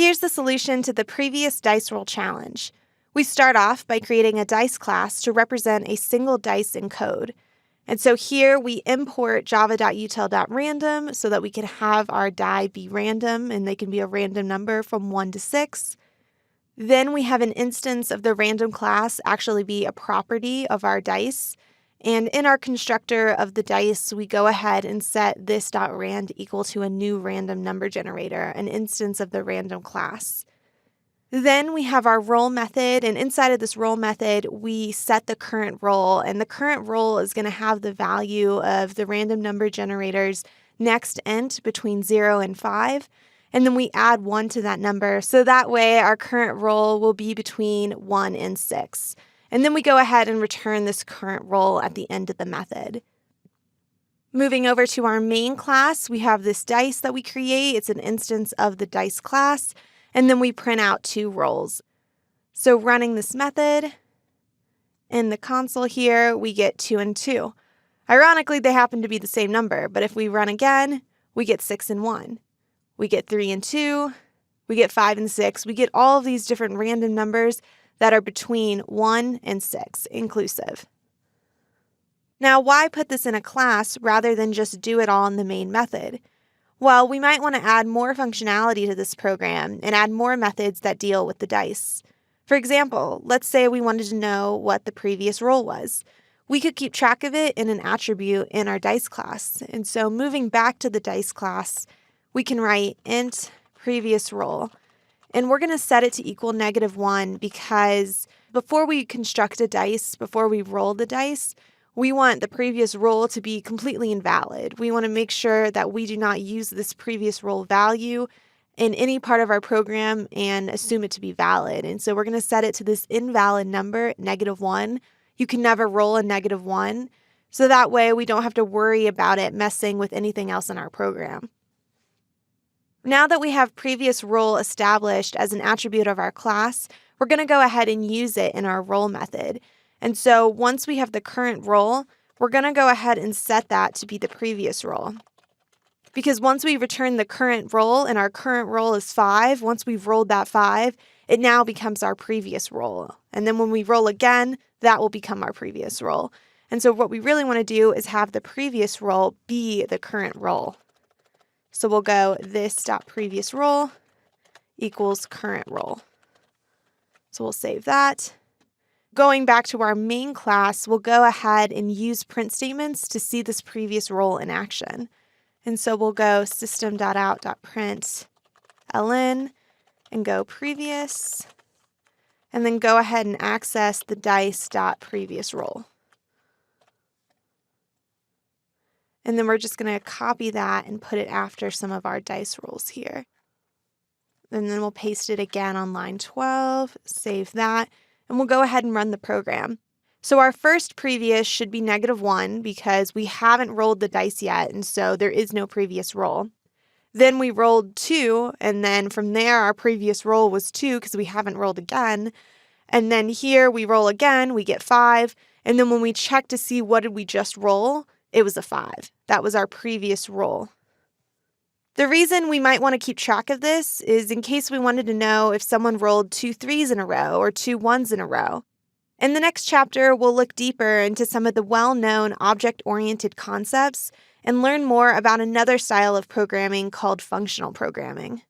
Here's the solution to the previous dice roll challenge. We start off by creating a dice class to represent a single dice in code. And so here we import java.util.random so that we can have our die be random, and they can be a random number from 1 to 6. Then we have an instance of the random class actually be a property of our dice. And in our constructor of the dice, we go ahead and set this.rand equal to a new random number generator, an instance of the random class. Then we have our roll method, and inside of this roll method, we set the current roll, and the current roll is going to have the value of the random number generator's next int between 0 and 5, and then we add 1 to that number, so that way our current roll will be between 1 and 6. And then we go ahead and return this current roll at the end of the method. Moving over to our main class, we have this dice that we create. It's an instance of the dice class, and then we print out 2 rolls. So running this method, in the console here, we get 2 and 2. Ironically, they happen to be the same number, but if we run again, we get 6 and 1. We get 3 and 2. We get 5 and 6. We get all of these different random numbers that are between 1 and 6 inclusive. Now, why put this in a class rather than just do it all in the main method? Well, we might want to add more functionality to this program and add more methods that deal with the dice. For example, let's say we wanted to know what the previous roll was. We could keep track of it in an attribute in our dice class. And so moving back to the dice class, we can write int previous roll. And we're going to set it to equal -1 because before we construct a dice, before we roll the dice, we want the previous roll to be completely invalid. We want to make sure that we do not use this previous roll value in any part of our program and assume it to be valid. And so we're going to set it to this invalid number, -1. You can never roll a -1. So that way we don't have to worry about it messing with anything else in our program. Now that we have previous roll established as an attribute of our class, we're going to go ahead and use it in our roll method. And so once we have the current roll, we're going to go ahead and set that to be the previous roll. Because once we return the current roll and our current roll is 5, once we've rolled that 5, it now becomes our previous roll. And then when we roll again, that will become our previous roll. And so what we really want to do is have the previous roll be the current roll. So we'll go this.previous roll equals current roll. So we'll save that. Going back to our main class, we'll go ahead and use print statements to see this previous roll in action. And so we'll go system.out.println and go previous, and then go ahead and access the dice.previous roll. And then we're just going to copy that and put it after some of our dice rolls here. And then we'll paste it again on line 12, save that, and we'll go ahead and run the program. So our first previous should be -1 because we haven't rolled the dice yet, and so there is no previous roll. Then we rolled 2, and then from there our previous roll was 2 because we haven't rolled again. And then here we roll again, we get 5, and then when we check to see what did we just roll, it was a 5. That was our previous roll. The reason we might want to keep track of this is in case we wanted to know if someone rolled 2 3s in a row or 2 1s in a row. In the next chapter, we'll look deeper into some of the well-known object-oriented concepts and learn more about another style of programming called functional programming.